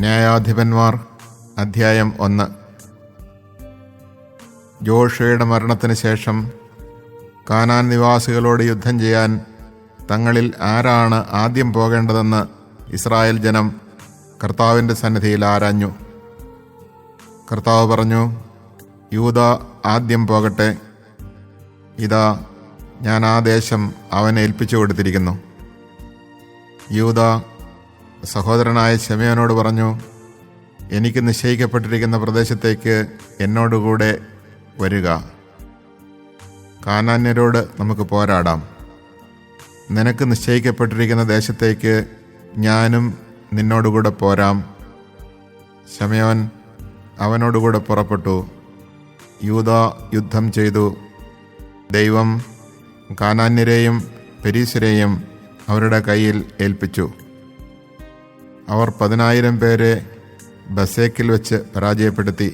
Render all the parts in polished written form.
ന്യായാധിപന്മാർ അധ്യായം 1. യോശുവയുടെ മരണത്തിന് ശേഷം കാനാൻ നിവാസികളോട് യുദ്ധം ചെയ്യാൻ തങ്ങളിൽ ആരാണ് ആദ്യം പോകേണ്ടതെന്ന് ഇസ്രായേൽ ജനം കർത്താവിൻ്റെ സന്നിധിയിൽ ആരാഞ്ഞു. കർത്താവ് പറഞ്ഞു, യൂദ ആദ്യം പോകട്ടെ. ഇതാ, ഞാൻ ആ ദേശം അവനെ ഏൽപ്പിച്ചു കൊടുത്തിരിക്കുന്നു. യൂദ സഹോദരനായ ശിമെയോനോട് പറഞ്ഞു, എനിക്ക് നിശ്ചയിക്കപ്പെട്ടിരിക്കുന്ന പ്രദേശത്തേക്ക് എന്നോടുകൂടെ വരിക. കാനാന്യരോട് നമുക്ക് പോരാടാം. നിനക്ക് നിശ്ചയിക്കപ്പെട്ടിരിക്കുന്ന ദേശത്തേക്ക് ഞാനും നിന്നോടുകൂടെ പോരാം. ശിമെയോൻ അവനോടുകൂടെ പുറപ്പെട്ടു. യൂദ യുദ്ധം ചെയ്തു. ദൈവം കാനാന്യരെയും പെരീസ്യരെയും അവരുടെ കയ്യിൽ ഏൽപ്പിച്ചു. അവർ 10,000 പേരെ ബസേക്കിൽ വെച്ച് പരാജയപ്പെടുത്തി.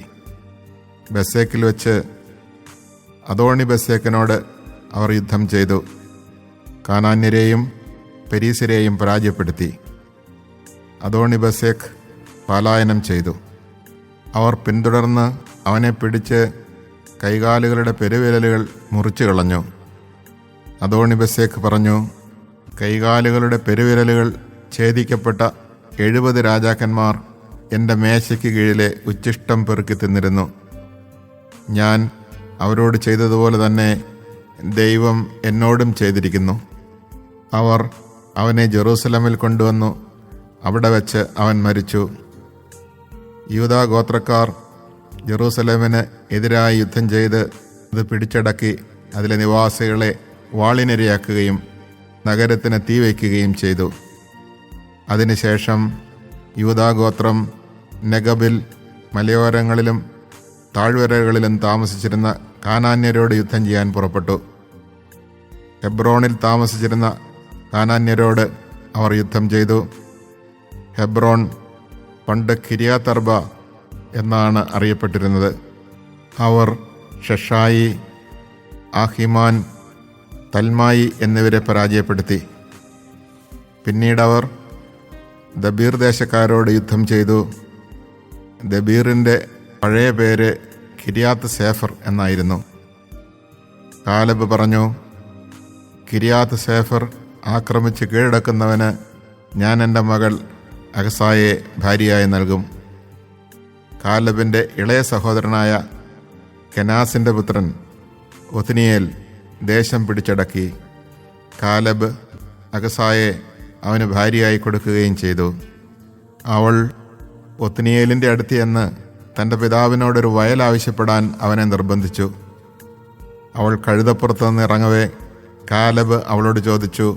ബസേക്കിൽ വെച്ച് അദോണി ബസേക്കിനോട് അവർ യുദ്ധം ചെയ്തു. കാനാന്യരെയും പെരീസ്യരെയും പരാജയപ്പെടുത്തി. അദോണി ബസേക്ക് പലായനം ചെയ്തു. അവർ പിന്തുടർന്ന് അവനെ പിടിച്ച് കൈകാലുകളുടെ പെരുവിരലുകൾ മുറിച്ചു കളഞ്ഞു. അദോണി ബസേക്ക് പറഞ്ഞു, കൈകാലുകളുടെ പെരുവിരലുകൾ ഛേദിക്കപ്പെട്ട 70 രാജാക്കന്മാർ എൻ്റെ മേശയ്ക്ക് കീഴിലെ ഉച്ഛിഷ്ടം പെറുക്കി തിന്നിരുന്നു. ഞാൻ അവരോട് ചെയ്തതുപോലെ തന്നെ ദൈവം എന്നോടും ചെയ്തിരിക്കുന്നു. അവർ അവനെ ജെറൂസലമിൽ കൊണ്ടുവന്നു. അവിടെ വെച്ച് അവൻ മരിച്ചു. യൂദാ ഗോത്രക്കാർ ജെറൂസലേമിന് എതിരായി യുദ്ധം ചെയ്ത് അത് പിടിച്ചടക്കി അതിലെ നിവാസികളെ വാളിനിരയാക്കുകയും നഗരത്തിന് തീ വയ്ക്കുകയും ചെയ്തു. അതിനുശേഷം യൂദാ ഗോത്രം നെഗബിൽ മലയോരങ്ങളിലും താഴ്വരകളിലും താമസിച്ചിരുന്ന കാനാന്യരോട് യുദ്ധം ചെയ്യാൻ പുറപ്പെട്ടു. ഹെബ്രോണിൽ താമസിച്ചിരുന്ന കാനാന്യരോട് അവർ യുദ്ധം ചെയ്തു. ഹെബ്രോൺ പണ്ട് കിര്യാത്തർബ എന്നാണ് അറിയപ്പെട്ടിരുന്നത്. അവർ ഷെഷായി, ആഹിമാൻ, തൽമായി എന്നിവരെ പരാജയപ്പെടുത്തി. പിന്നീടവർ ദബീർ ദേശക്കാരോട് യുദ്ധം ചെയ്തു. ദബീറിൻ്റെ പഴയ പേര് കിര്യാത്ത് സേഫർ എന്നായിരുന്നു. കാലബ് പറഞ്ഞു, കിര്യാത്ത് സേഫർ ആക്രമിച്ച് കീഴടക്കുന്നവന് ഞാൻ എൻ്റെ മകൾ അഹസായെ ഭാര്യയായി നൽകും. കാലബിൻ്റെ ഇളയ സഹോദരനായ കെനാസിൻ്റെ പുത്രൻ ഒത്നിയേൽ ദേശം പിടിച്ചടക്കി. കാലബ് അഹസായെ അവന് ഭാര്യയായി കൊടുക്കുകയും ചെയ്തു. അവൾ ഒത്നിയേലിൻ്റെ അടുത്ത് ചെന്ന് തൻ്റെ പിതാവിനോടൊരു വയൽ ആവശ്യപ്പെടാൻ അവനെ നിർബന്ധിച്ചു. അവൾ കഴുതപ്പുറത്ത് നിന്ന് ഇറങ്ങവേ കാലബ് അവളോട് ചോദിച്ചു,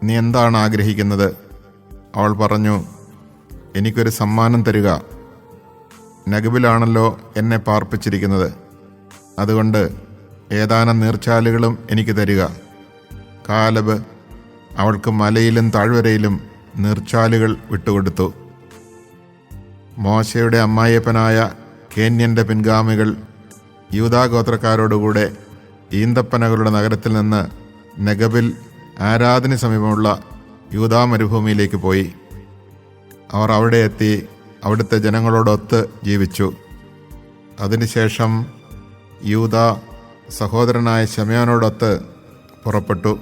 നീ എന്താണ് ആഗ്രഹിക്കുന്നത്? അവൾ പറഞ്ഞു, എനിക്കൊരു സമ്മാനം തരിക. നഗബിലാണല്ലോ എന്നെ പാർപ്പിച്ചിരിക്കുന്നത്. അതുകൊണ്ട് ഏതാനും നീർച്ചാലുകളും എനിക്ക് തരിക. കാലബ് അവൾക്ക് മലയിലും താഴ്വരയിലും നീർച്ചാലുകൾ വിട്ടുകൊടുത്തു. മോശയുടെ അമ്മായിയപ്പനായ കേന്യൻ്റെ പിൻഗാമികൾ യൂദാ ഗോത്രക്കാരോടുകൂടെ ഈന്തപ്പനകളുടെ നഗരത്തിൽ നിന്ന് നെഗബിൽ ആരാധന സമീപമുള്ള യൂദാ മരുഭൂമിയിലേക്ക് പോയി. അവർ അവിടെ എത്തി അവിടുത്തെ ജനങ്ങളോടൊത്ത് ജീവിച്ചു. അതിനുശേഷം യൂദാ സഹോദരനായ ശിമെയോനോടൊത്ത് പുറപ്പെട്ടു.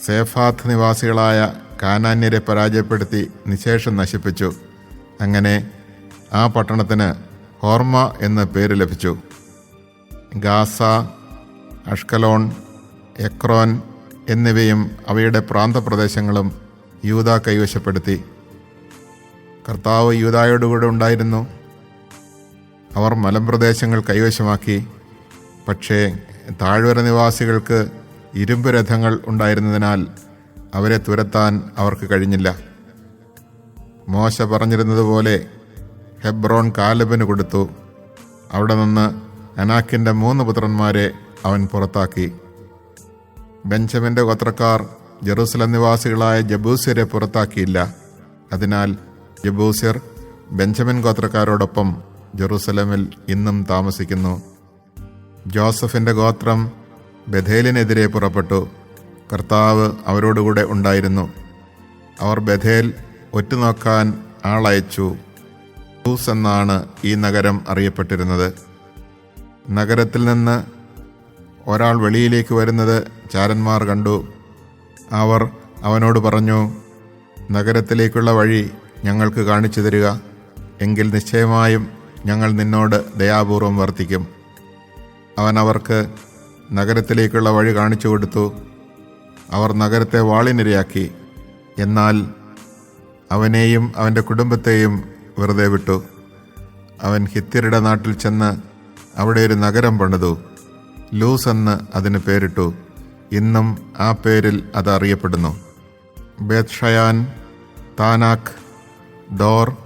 സേഫാത്ത് നിവാസികളായ കാനാന്യരെ പരാജയപ്പെടുത്തി നിശേഷം നശിപ്പിച്ചു. അങ്ങനെ ആ പട്ടണത്തിന് ഹോർമ എന്ന് പേര് ലഭിച്ചു. ഗാസ, അഷ്കലോൺ, എക്രോൻ എന്നിവയും അവയുടെ പ്രാന്തപ്രദേശങ്ങളും യൂദാ കൈവശപ്പെടുത്തി. കർത്താവ് യൂദായോടുകൂടെ ഉണ്ടായിരുന്നു. അവർ മലമ്പ്രദേശങ്ങൾ കൈവശമാക്കി. പക്ഷേ താഴ്വര നിവാസികൾക്ക് ഇരുമ്പ് രഥങ്ങൾ ഉണ്ടായിരുന്നതിനാൽ അവരെ തുരത്താൻ അവർക്ക് കഴിഞ്ഞില്ല. മോശ പറഞ്ഞിരുന്നതുപോലെ ഹെബ്രോൺ കാലബിന് കൊടുത്തു. അവിടെ നിന്ന് അനാക്കിൻ്റെ 3 പുത്രന്മാരെ അവൻ പുറത്താക്കി. ബെഞ്ചമിൻ്റെ ഗോത്രക്കാർ ജെറൂസലം നിവാസികളായ ജബൂസ്യരെ പുറത്താക്കിയില്ല. അതിനാൽ ജബൂസ്യർ ബെഞ്ചമിൻ ഗോത്രക്കാരോടൊപ്പം ജെറൂസലമിൽ ഇന്നും താമസിക്കുന്നു. ജോസഫിൻ്റെ ഗോത്രം ബഥേലിനെതിരെ പുറപ്പെട്ടു. കർത്താവ് അവരോടുകൂടെ ഉണ്ടായിരുന്നു. അവർ ബഥേൽ ഒറ്റുനോക്കാൻ ആളയച്ചു. ലൂസ് എന്നാണ് ഈ നഗരം അറിയപ്പെട്ടിരുന്നത്. നഗരത്തിൽ നിന്ന് ഒരാൾ വെളിയിലേക്ക് വരുന്നത് ചാരന്മാർ കണ്ടു. അവർ അവനോട് പറഞ്ഞു, നഗരത്തിലേക്കുള്ള വഴി ഞങ്ങൾക്ക് കാണിച്ചു തരിക, എങ്കിൽ നിശ്ചയമായും ഞങ്ങൾ നിന്നോട് ദയാപൂർവം വർത്തിക്കും. അവൻ അവർക്ക് നഗരത്തിലേക്കുള്ള വഴി കാണിച്ചു കൊടുത്തു. അവർ നഗരത്തെ വാളിനിരയാക്കി. എന്നാൽ അവനെയും അവൻ്റെ കുടുംബത്തെയും വെറുതെ വിട്ടു. അവൻ ഹിത്യരുടെ നാട്ടിൽ ചെന്ന് അവിടെ ഒരു നഗരം പണിതു. ലൂസ് എന്ന് അതിന് പേരിട്ടു. ഇന്നും ആ പേരിൽ അത് അറിയപ്പെടുന്നു. ബേത്ഷയാൻ, താനാക്ക്, ദോർ,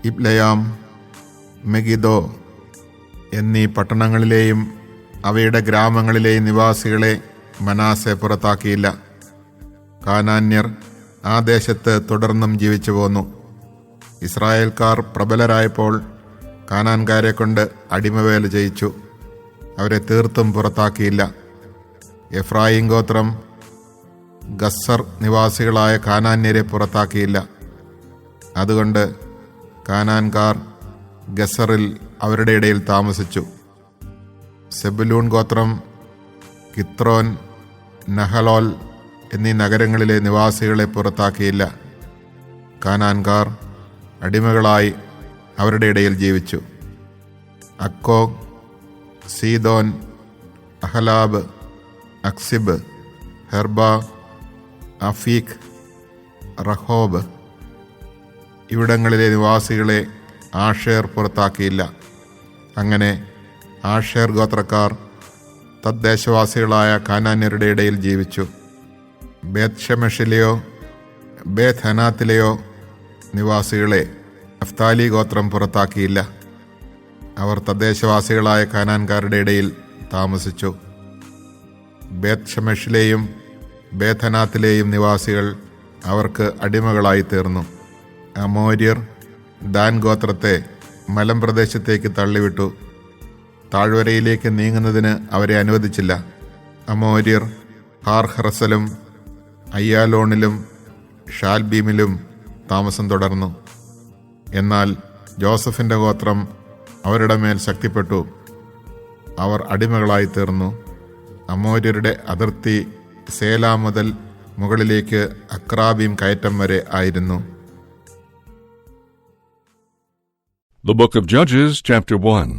ഇബ്ലയാം, മെഗിദോ എന്നീ പട്ടണങ്ങളിലെയും അവയുടെ ഗ്രാമങ്ങളിലെയും നിവാസികളെ മനാസെ പുറത്താക്കിയില്ല. കാനാന്യർ ആ ദേശത്ത് തുടർന്നും ജീവിച്ചു പോന്നു. ഇസ്രായേൽക്കാർ പ്രബലരായപ്പോൾ കാനാൻകാരെ കൊണ്ട് അടിമവേല ചെയ്യിച്ചു. അവരെ തീർത്തും പുറത്താക്കിയില്ല. എഫ്രായിം ഗോത്രം ഗസ്സർ നിവാസികളായ കാനാന്യരെ പുറത്താക്കിയില്ല. അതുകൊണ്ട് കാനാൻകാർ ഗസ്സറിൽ അവരുടെ ഇടയിൽ താമസിച്ചു. സെബുലൂൺ ഗോത്രം കിത്രോൻ, നഹലോൽ എന്നീ നഗരങ്ങളിലെ നിവാസികളെ പുറത്താക്കിയില്ല. കാനാൻകാർ അടിമകളായി അവരുടെ ഇടയിൽ ജീവിച്ചു. അക്കോ, സീദോൻ, അഹലാബ്, അക്സിബ്, ഹെർബ, അഫീഖ്, റഹോബ് ഇവിടങ്ങളിലെ നിവാസികളെ ആഷേർ പുറത്താക്കിയില്ല. അങ്ങനെ ആഷേർ ഗോത്രക്കാർ തദ്ദേശവാസികളായ കാനാന്യരുടെ ഇടയിൽ ജീവിച്ചു. ബേത് ഷെമെഷിലെയോ ബേത് ഹനാത്തിലെയോ നിവാസികളെ നഫ്താലി ഗോത്രം പുറത്താക്കിയില്ല. അവർ തദ്ദേശവാസികളായ കാനാൻകാരുടെ ഇടയിൽ താമസിച്ചു. ബേത് ഷെമെഷിലെയും ബേത് ഹനാത്തിലെയും നിവാസികൾ അവർക്ക് അടിമകളായി തീർന്നു. അമോര്യർ ദാൻ ഗോത്രത്തെ മലമ്പ്രദേശത്തേക്ക് തള്ളിവിട്ടു. താഴ്വരയിലേക്ക് നീങ്ങുന്നതിന് അവരെ അനുവദിച്ചില്ല. അമോര്യർ ഹാർഹറസലും അയ്യാലോണിലും ഷാൽബീമിലും താമസം തുടർന്നു. എന്നാൽ ജോസഫിൻ്റെ ഗോത്രം അവരുടെ മേൽ ശക്തിപ്പെട്ടു. അവർ അടിമകളായി തീർന്നു. അമോര്യരുടെ അതിർത്തി സേല മുതൽ മുകളിലേക്ക് അക്രാബീം കയറ്റം വരെ ആയിരുന്നു. The Book of Judges, Chapter 1.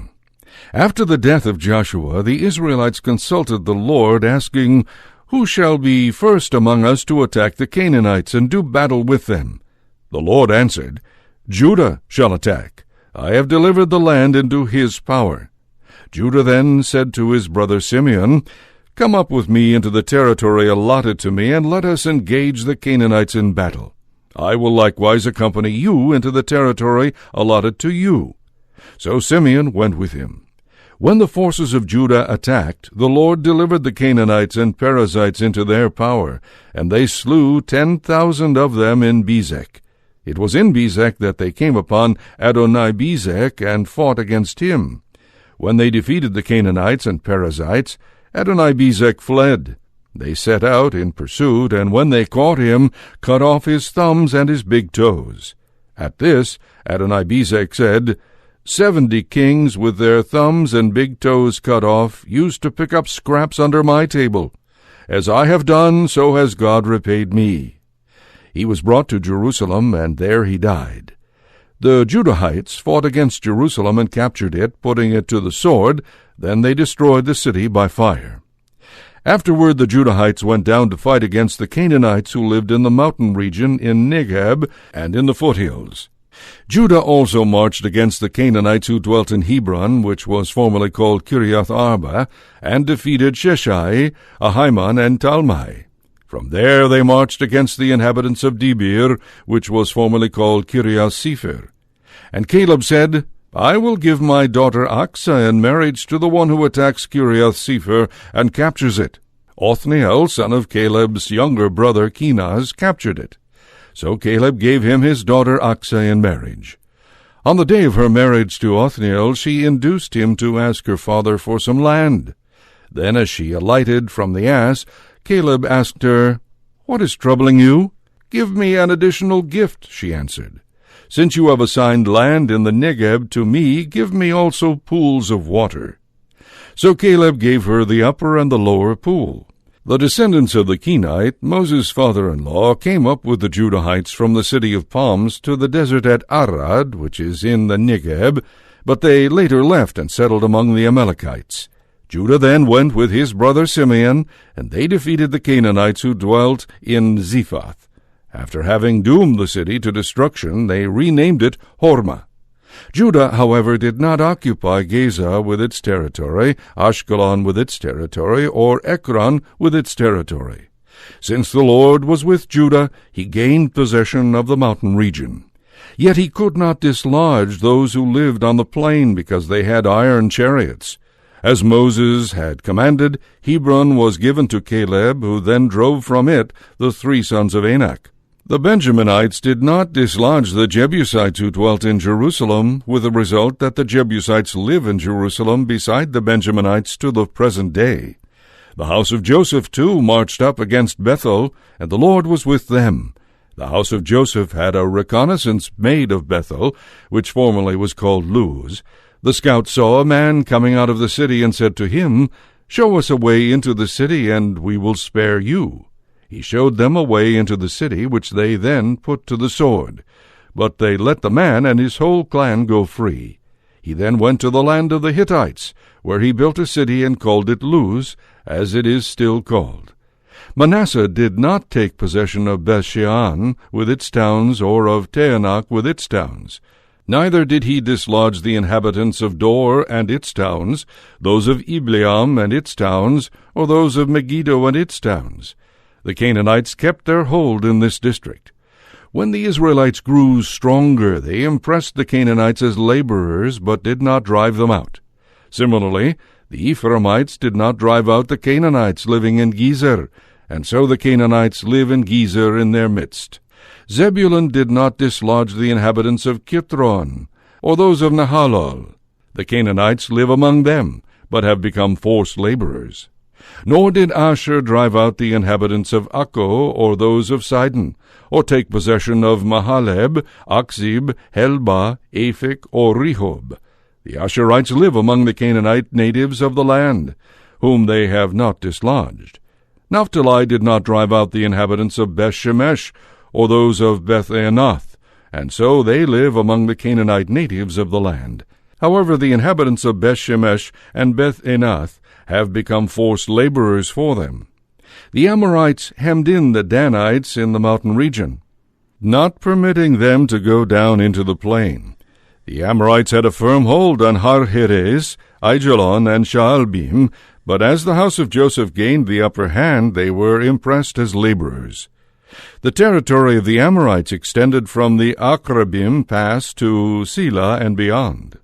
After the death of Joshua, the Israelites consulted the Lord, asking, "Who shall be first among us to attack the Canaanites and do battle with them?" The Lord answered, "Judah shall attack. I have delivered the land into his power." Judah then said to his brother Simeon, "Come up with me into the territory allotted to me, and let us engage the Canaanites in battle. I will likewise accompany you into the territory allotted to you." So Simeon went with him. When the forces of Judah attacked, the Lord delivered the Canaanites and Perizzites into their power, and they slew 10,000 of them in Bezek. It was in Bezek that they came upon Adoni-Bezek and fought against him. When they defeated the Canaanites and Perizzites, Adoni-Bezek fled. They set out in pursuit, and when they caught him, cut off his thumbs and his big toes. At this, Adoni-Bezek said, 70 kings with their thumbs and big toes cut off used to pick up scraps under my table. As I have done, so has God repaid me. He was brought to Jerusalem, and there he died. The Judahites fought against Jerusalem and captured it, putting it to the sword. Then they destroyed the city by fire. Afterward the Judahites went down to fight against the Canaanites who lived in the mountain region in Negeb and in the foothills. Judah also marched against the Canaanites who dwelt in Hebron, which was formerly called Kiriath Arba, and defeated Sheshai, Ahiman, and Talmai. From there they marched against the inhabitants of Debir, which was formerly called Kiriath Sepher. And Caleb said, "I will give my daughter Aksa in marriage to the one who attacks Kiriath Sepher and captures it." Othniel, son of Caleb's younger brother Kenaz, captured it. So Caleb gave him his daughter Aksa in marriage. On the day of her marriage to Othniel, she induced him to ask her father for some land. Then as she alighted from the ass, Caleb asked her, "What is troubling you?" "Give me an additional gift," she answered. Since you have assigned land in the Negeb to me, give me also pools of water." So Caleb gave her the upper and the lower pool. The descendants of the Kenite, Moses' father-in-law, came up with the Judahites from the city of palms to the desert at Arad, which is in the Negeb, but they later left and settled among the Amalekites. Judah then went with his brother Simeon, and they defeated the Canaanites who dwelt in Zephath. After having doomed the city to destruction, they renamed it Hormah. Judah, however, did not occupy Gaza with its territory, Ashkelon with its territory, or Ekron with its territory. Since the Lord was with Judah, he gained possession of the mountain region. Yet he could not dislodge those who lived on the plain because they had iron chariots. As Moses had commanded, Hebron was given to Caleb, who then drove from it the 3 sons of Anak. The Benjaminites did not dislodge the Jebusites who dwelt in Jerusalem, with the result that the Jebusites live in Jerusalem beside the Benjaminites to the present day. The house of Joseph, too, marched up against Bethel, and the Lord was with them. The house of Joseph had a reconnaissance made of Bethel, which formerly was called Luz. The scout saw a man coming out of the city and said to him, "Show us a way into the city, and we will spare you." He showed them a way into the city, which they then put to the sword. But they let the man and his whole clan go free. He then went to the land of the Hittites, where he built a city and called it Luz, as it is still called. Manasseh did not take possession of Bethshean with its towns, or of Taanach with its towns. Neither did he dislodge the inhabitants of Dor and its towns, those of Ibleam and its towns, or those of Megiddo and its towns. The Canaanites kept their hold in this district. When the Israelites grew stronger, they impressed the Canaanites as laborers, but did not drive them out. Similarly, the Ephraimites did not drive out the Canaanites living in Gezer, and so the Canaanites live in Gezer in their midst. Zebulun did not dislodge the inhabitants of Kithron, or those of Nahalol. The Canaanites live among them, but have become forced laborers. Nor did Asher drive out the inhabitants of Akko, or those of Sidon, or take possession of Mahaleb, Akzib, Helba, Aphik, or Rehob. The Asherites live among the Canaanite natives of the land, whom they have not dislodged. Naphtali did not drive out the inhabitants of Beth-Shemesh, or those of Beth-Anath, and so they live among the Canaanite natives of the land. However, the inhabitants of Beth-Shemesh and Beth-Anath have become forced laborers for them. The Amorites hemmed in the Danites in the mountain region, not permitting them to go down into the plain. The Amorites had a firm hold on Har-Heres, Aijalon, and Shaalbim, but as the house of Joseph gained the upper hand, they were impressed as laborers. The territory of the Amorites extended from the Akrabim pass to Selah and beyond.